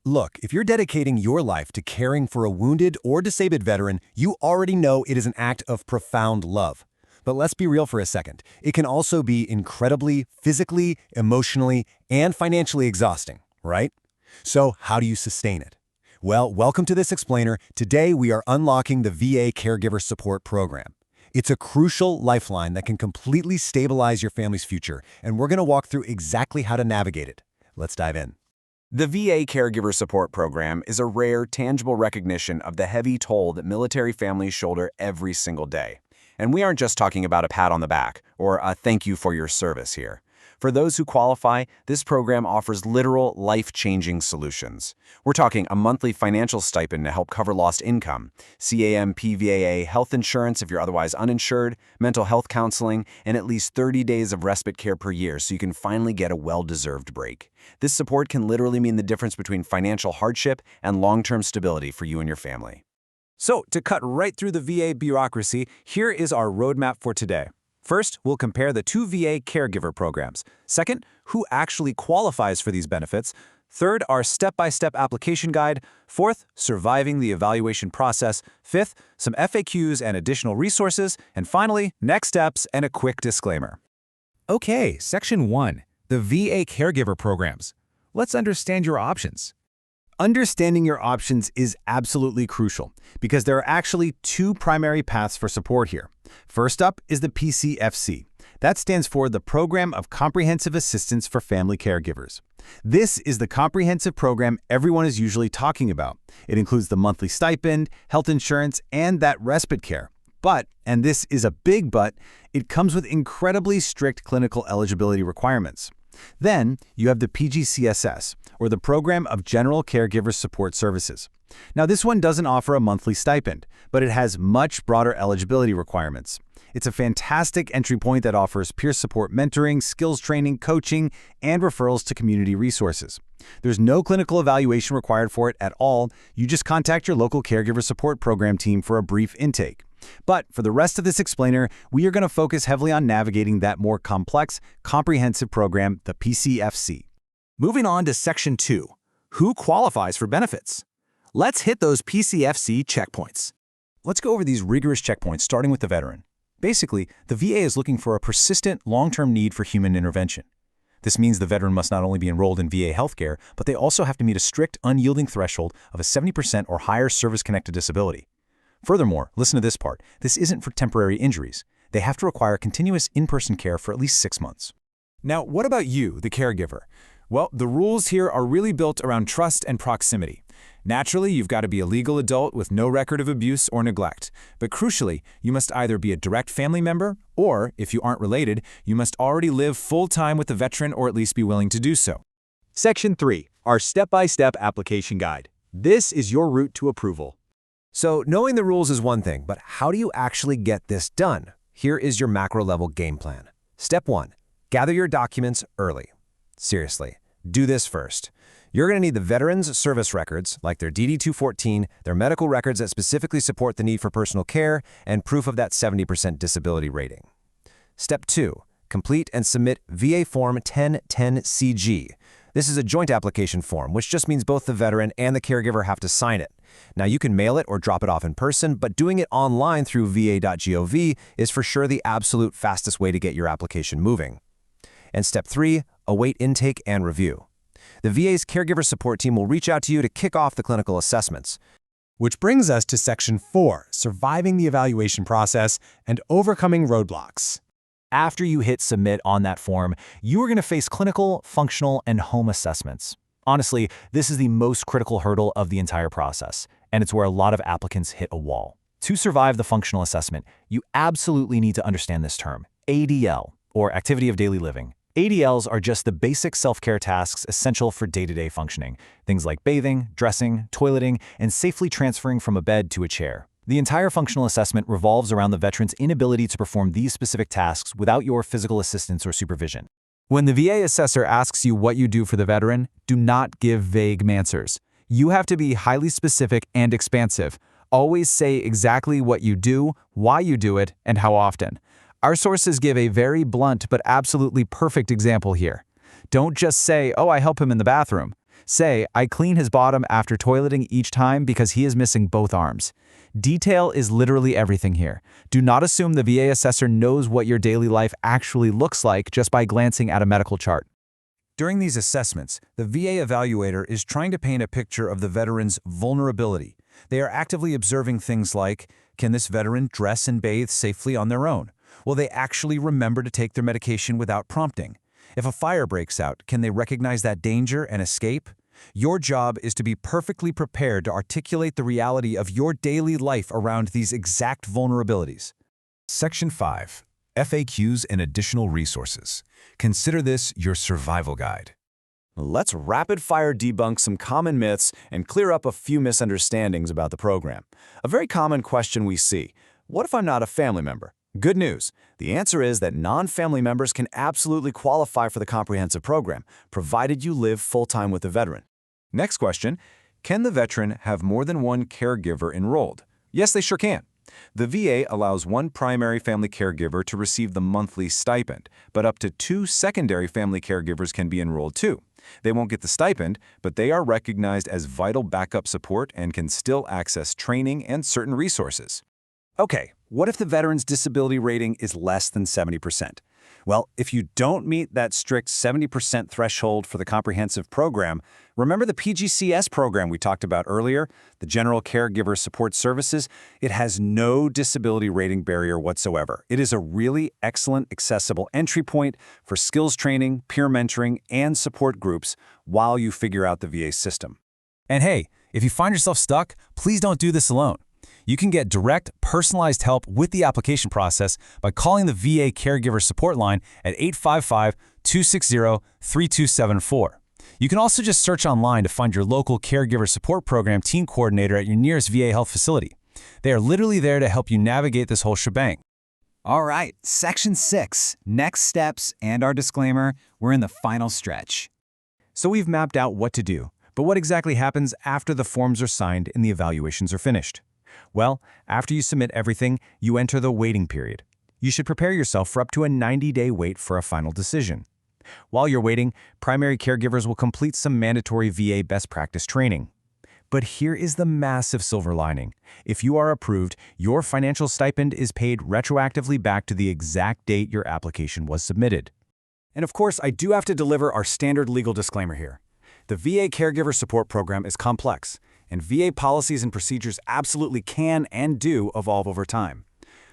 Look, if you're dedicating your life to caring for a wounded or disabled veteran, you already know it is an act of profound love. But let's be real for a second. It can also be incredibly physically, emotionally, and financially exhausting, right? So how do you sustain it? Well, welcome to this explainer. Today we are unlocking the VA Caregiver Support Program. It's a crucial lifeline that can completely stabilize your family's future, and we're going to walk through exactly how to navigate it. Let's dive in. The VA Caregiver Support Program is a rare, tangible recognition of the heavy toll that military families shoulder every single day. And we aren't just talking about a pat on the back or a thank you for your service here. For those who qualify, this program offers literal, life-changing solutions. We're talking a monthly financial stipend to help cover lost income, CAMPVAA health insurance if you're otherwise uninsured, mental health counseling, and at least 30 days of respite care per year so you can finally get a well-deserved break. This support can literally mean the difference between financial hardship and long-term stability for you and your family. So, to cut right through the VA bureaucracy, here is our roadmap for today. First, we'll compare the two VA caregiver programs. Second, who actually qualifies for these benefits. Third, our step-by-step application guide. Fourth, surviving the evaluation process. Fifth, some FAQs and additional resources. And finally, next steps and a quick disclaimer. Okay, Section 1, the VA Caregiver Programs. Let's understand your options. Understanding your options is absolutely crucial because there are actually two primary paths for support here. First up is the PCFC. That stands for the Program of Comprehensive Assistance for Family Caregivers. This is the comprehensive program everyone is usually talking about. It includes the monthly stipend, health insurance, and that respite care. But, and this is a big but, it comes with incredibly strict clinical eligibility requirements. Then, you have the PGCSS, or the Program of General Caregiver Support Services. Now, this one doesn't offer a monthly stipend, but it has much broader eligibility requirements. It's a fantastic entry point that offers peer support mentoring, skills training, coaching, and referrals to community resources. There's no clinical evaluation required for it at all. You just contact your local caregiver support program team for a brief intake. But for the rest of this explainer, we are going to focus heavily on navigating that more complex, comprehensive program, the PCFC. Moving on to Section 2, who qualifies for benefits? Let's hit those PCFC checkpoints. Let's go over these rigorous checkpoints, starting with the veteran. Basically, the VA is looking for a persistent, long-term need for human intervention. This means the veteran must not only be enrolled in VA healthcare, but they also have to meet a strict, unyielding threshold of a 70% or higher service-connected disability. Furthermore, listen to this part, this isn't for temporary injuries. They have to require continuous in-person care for at least 6 months. Now, what about you, the caregiver? Well, the rules here are really built around trust and proximity. Naturally, you've got to be a legal adult with no record of abuse or neglect. But crucially, you must either be a direct family member, or, if you aren't related, you must already live full-time with the veteran or at least be willing to do so. Section 3, our step-by-step application guide. This is your route to approval. So knowing the rules is one thing, but how do you actually get this done? Here is your macro-level game plan. Step 1, gather your documents early. Seriously, do this first. You're going to need the veteran's service records, like their DD-214, their medical records that specifically support the need for personal care, and proof of that 70% disability rating. Step 2, complete and submit VA Form 1010CG. This is a joint application form, which just means both the veteran and the caregiver have to sign it. Now, you can mail it or drop it off in person, but doing it online through va.gov is for sure the absolute fastest way to get your application moving. And Step 3, await intake and review. The VA's caregiver support team will reach out to you to kick off the clinical assessments. Which brings us to Section 4, surviving the evaluation process and overcoming roadblocks. After you hit submit on that form, you are going to face clinical, functional, and home assessments. Honestly, this is the most critical hurdle of the entire process, and it's where a lot of applicants hit a wall. To survive the functional assessment, you absolutely need to understand this term, ADL, or Activity of Daily Living. ADLs are just the basic self-care tasks essential for day-to-day functioning, things like bathing, dressing, toileting, and safely transferring from a bed to a chair. The entire functional assessment revolves around the veteran's inability to perform these specific tasks without your physical assistance or supervision. When the VA assessor asks you what you do for the veteran, do not give vague answers. You have to be highly specific and expansive. Always say exactly what you do, why you do it, and how often. Our sources give a very blunt but absolutely perfect example here. Don't just say, "Oh, I help him in the bathroom." Say, I clean his bottom after toileting each time because he is missing both arms. Detail is literally everything here. Do not assume the VA assessor knows what your daily life actually looks like just by glancing at a medical chart. During these assessments, the VA evaluator is trying to paint a picture of the veteran's vulnerability. They are actively observing things like, can this veteran dress and bathe safely on their own? Will they actually remember to take their medication without prompting? If a fire breaks out, can they recognize that danger and escape? Your job is to be perfectly prepared to articulate the reality of your daily life around these exact vulnerabilities. Section 5. FAQs and additional resources. Consider this your survival guide. Let's rapid-fire debunk some common myths and clear up a few misunderstandings about the program. A very common question we see: what if I'm not a family member? Good news. The answer is that non-family members can absolutely qualify for the comprehensive program, provided you live full-time with the veteran. Next question, can the veteran have more than one caregiver enrolled? Yes, they sure can. The VA allows one primary family caregiver to receive the monthly stipend, but up to 2 secondary family caregivers can be enrolled too. They won't get the stipend, but they are recognized as vital backup support and can still access training and certain resources. Okay, what if the veteran's disability rating is less than 70%? Well, if you don't meet that strict 70% threshold for the comprehensive program, remember the PGCS program we talked about earlier, the General Caregiver Support Services? It has no disability rating barrier whatsoever. It is a really excellent, accessible entry point for skills training, peer mentoring, and support groups while you figure out the VA system. And hey, if you find yourself stuck, please don't do this alone. You can get direct, personalized help with the application process by calling the VA Caregiver Support line at 855-260-3274. You can also just search online to find your local Caregiver Support Program team coordinator at your nearest VA health facility. They are literally there to help you navigate this whole shebang. All right, Section 6, next steps and our disclaimer, we're in the final stretch. So we've mapped out what to do, but what exactly happens after the forms are signed and the evaluations are finished? Well, after you submit everything, you enter the waiting period. You should prepare yourself for up to a 90-day wait for a final decision. While you're waiting, primary caregivers will complete some mandatory VA best practice training. But here is the massive silver lining. If you are approved, your financial stipend is paid retroactively back to the exact date your application was submitted. And of course, I do have to deliver our standard legal disclaimer here. The VA Caregiver Support Program is complex, and VA policies and procedures absolutely can and do evolve over time.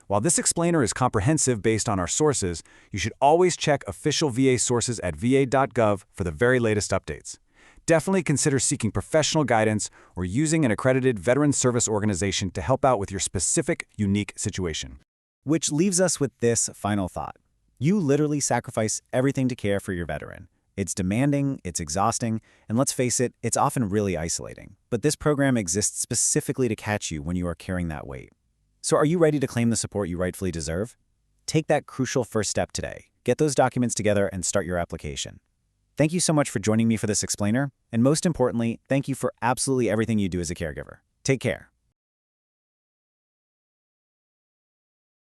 While this explainer is comprehensive based on our sources, you should always check official VA sources at va.gov for the very latest updates. Definitely consider seeking professional guidance or using an accredited veteran service organization to help out with your specific, unique situation. Which leaves us with this final thought. You literally sacrifice everything to care for your veteran. It's demanding, it's exhausting, and let's face it, it's often really isolating. But this program exists specifically to catch you when you are carrying that weight. So are you ready to claim the support you rightfully deserve? Take that crucial first step today. Get those documents together and start your application. Thank you so much for joining me for this explainer, and most importantly, thank you for absolutely everything you do as a caregiver. Take care.